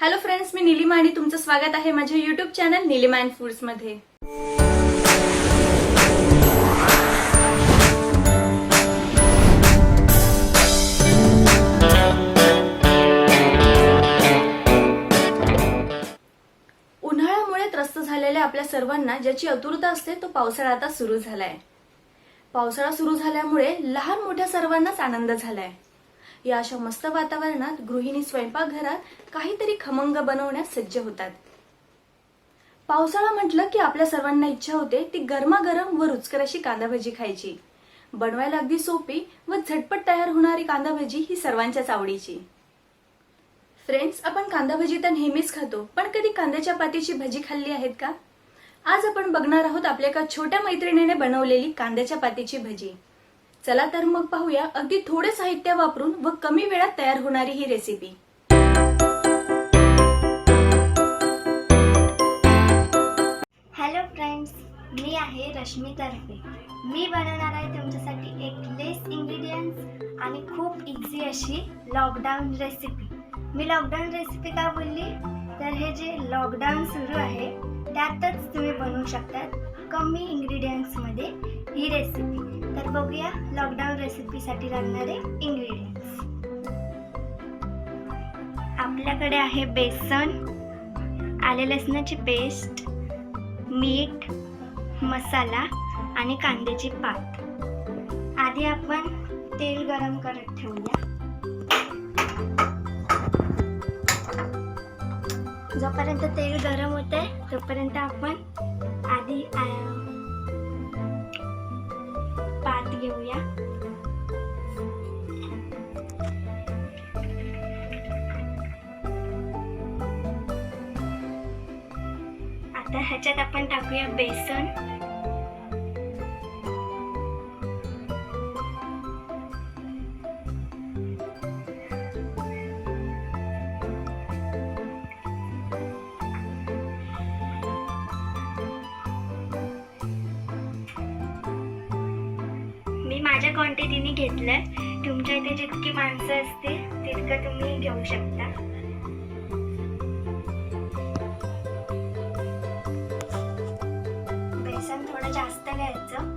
Hello friends, मी निलिमा आणि तुमचं स्वागत आहे माझ्या YouTube channel Nilima and foods मध्ये। उन्हाळ्यामुळे त्रस्त झालेल्या आपल्या सर्वांना ज्याची आतुरता असते तो पावसाळा आता सुरू झालाय। पावसाळा सुरू झाल्यामुळे लहान मोठ्या सर्वांनाच आनंद झालाय। या अशा मस्त वातावरणात गृहिणी स्वयंपाकघरात काहीतरी खमंग बनवण्यास सज्ज होतात। पावसाळा म्हटलं की आपल्या सर्वांना इच्छा होते ती गरमागरम व रुचकर अशी कांदा भजी खायची। बनवायला अगदी सोपी व झटपट तयार होणारी कांदा भजी ही सर्वांच्याच आवडीची। फ्रेंड्स, आपण कांदा भजी तर नेहमीच खातो, पण कधी कांद्याच्या पातीची भजी खाल्ली आहेत का? आज आपण बघणार आहोत आपल्या एका छोट्या मैत्रिणीने बनवलेली कांद्याच्या पातीची भजी। चला तर मग पाहूया अगदी थोडे साहित्य वापरून व कमी वेळात तयार होणारी ही रेसिपी। हॅलो फ्रेंड्स, मी आहे रश्मी तर्फे। मी बनवणार आहे तुमच्यासाठी एक लेस इंग्रेडिएंट्स आणि खूप इझी अशी लॉकडाऊन रेसिपी। मी लॉकडाऊन रेसिपी का बोलली तर हे जे लॉकडाऊन सुरू आहे त्यातच तुम्ही बनवू शकता कमी इंग्रेडिएंट्समध्ये ही रेसिपी। तर बघूया लॉकडाऊन रेसिपीसाठी लागणारे इंग्रेडिएंट्स। आपल्याकडे आहे बेसन, आले लसणाची पेस्ट, मीठ, मसाला आणि कांद्याची पात। आधी आपण तेल गरम करत ठेवूया। जोपर्यंत तेल गरम होते तोपर्यंत आपण आधी पात घेऊया। आता ह्याच्यात आपण टाकूया बेसन, मी माझ्या क्वांटिटीने घेतलंय। तुमच्या इथे जितकी माणसं असतील तितकं तुम्ही घेऊ शकता। बेसन थोडं जास्त घ्यायचं।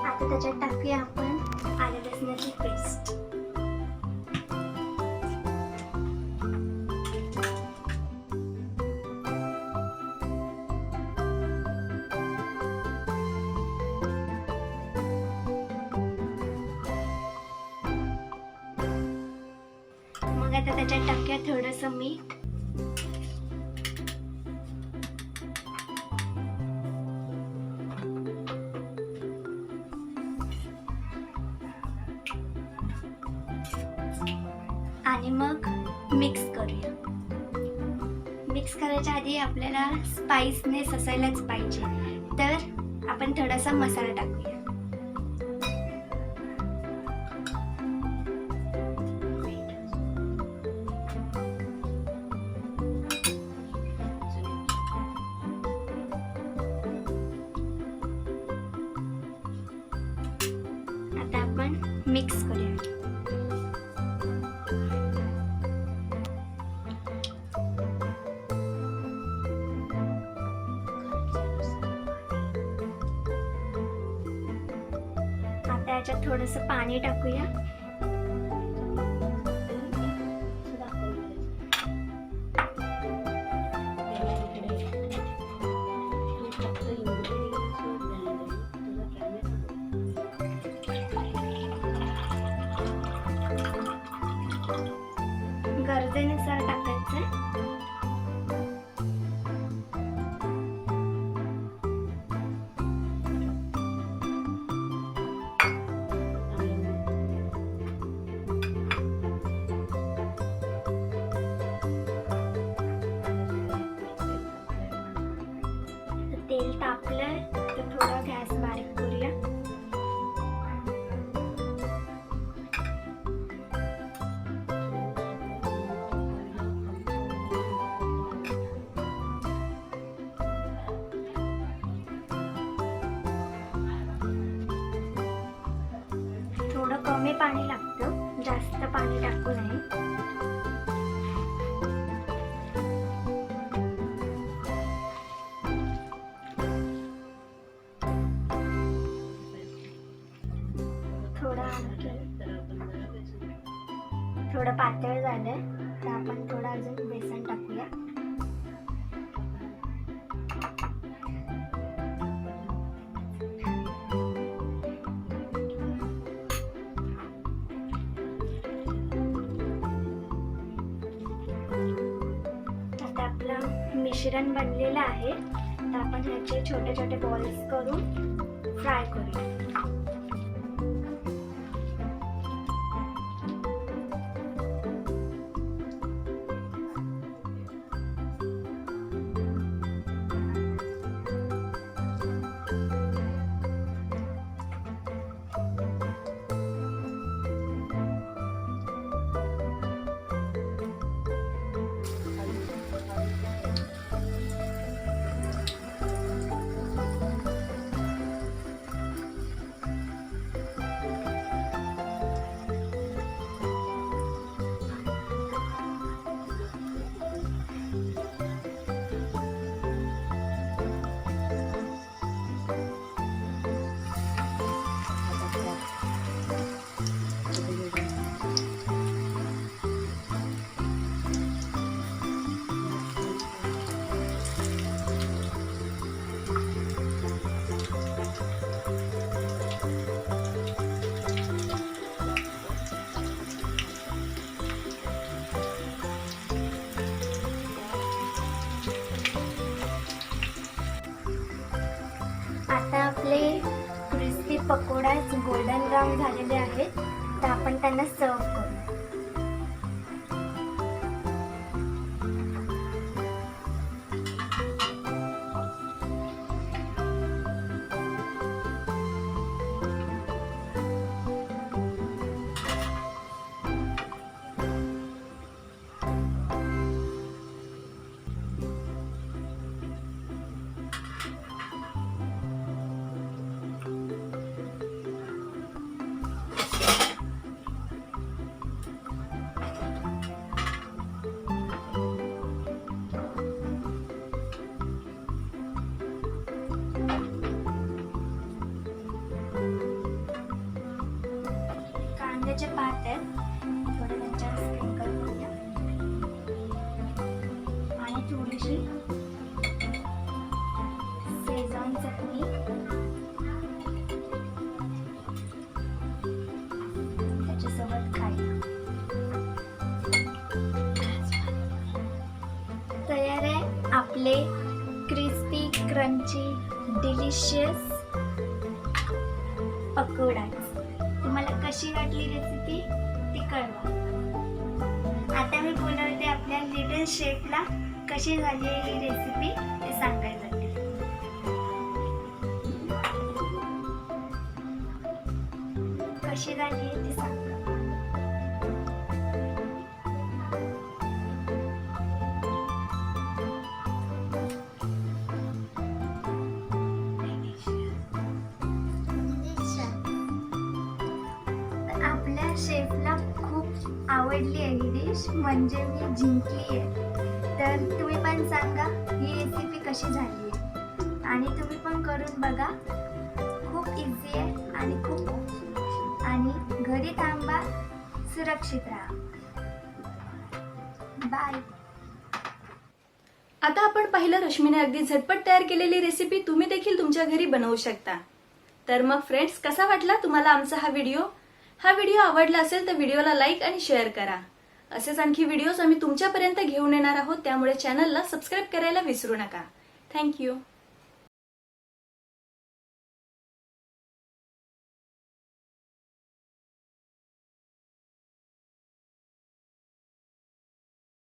आता त्याच्यात टाकूया आपण आले लसणाची पेस्ट। मग आता त्याच्यात टाकूया थोडंसं मीठ, आणि मग मिक्स करूया। मिक्स करायच्या आधी आपल्याला स्पाइसनेस असायलाच पाहिजे, तर आपण थोडासा मसाला टाकूया। आता आपण मिक्स करूया। आता याच्यात थोडंसं पाणी टाकूया। गरजेनुसार टाकायचं। तेल तापलंय तर थोडा गॅस बारीक करूया। पाणी लागतं, जास्त पाणी टाकू नये. थोडं पातळ झालंय तर आपण थोडं अजून बेसन टाकूया. आता आपलं मिश्रण बनलेलं आहे, तर आपण ह्याचे छोटे छोटे बॉल्स करून फ्राय करूया. आता आपले क्रिस्पी पकोडास गोल्डन ब्राउन झालेले आहेत, तर आपण त्यांना सर्व करू. कांद्याचे पात आहेत, थोडं त्यांच्यावर स्प्रिंकल करूया आणि थोडीशी शेजवान चटणी, त्याच्यासोबत खायला. तयार आहे आपले क्रिस्पी क्रंची डिलिशियस पकोडास. तुम्हाला कशी वाटली रेसिपी ती कळवा. आता मी बोलवते आपल्या लिटिल शेफला कशी झाली ही रेसिपी ते सांगायसाठी. कशी झाली ते सांगा. आपल्या शेफला खूप आवडली आहे ही डिश, म्हणजे मी जिंकली आहे. तर तुम्ही पण सांगा ही रेसिपी कशी झाली आहे, आणि तुम्ही पण करून बघा. खूप इझी आहे आणि आणि घरी थांबा, सुरक्षित राहा. बाय. आता आपण पाहिलं रश्मीने अगदी झटपट तयार केलेली रेसिपी तुम्ही देखील तुमच्या घरी बनवू शकता. तर मग फ्रेंड्स, कसा वाटला तुम्हाला आमचा हा व्हिडिओ? हा व्हिडिओ आवडला असेल तर व्हिडिओला लाईक आणि शेअर करा. असेच आणखी व्हिडिओज आम्ही तुमच्यापर्यंत घेऊन येणार आहोत, त्यामुळे चॅनलला सबस्क्राईब करायला विसरू नका. थँक्यू.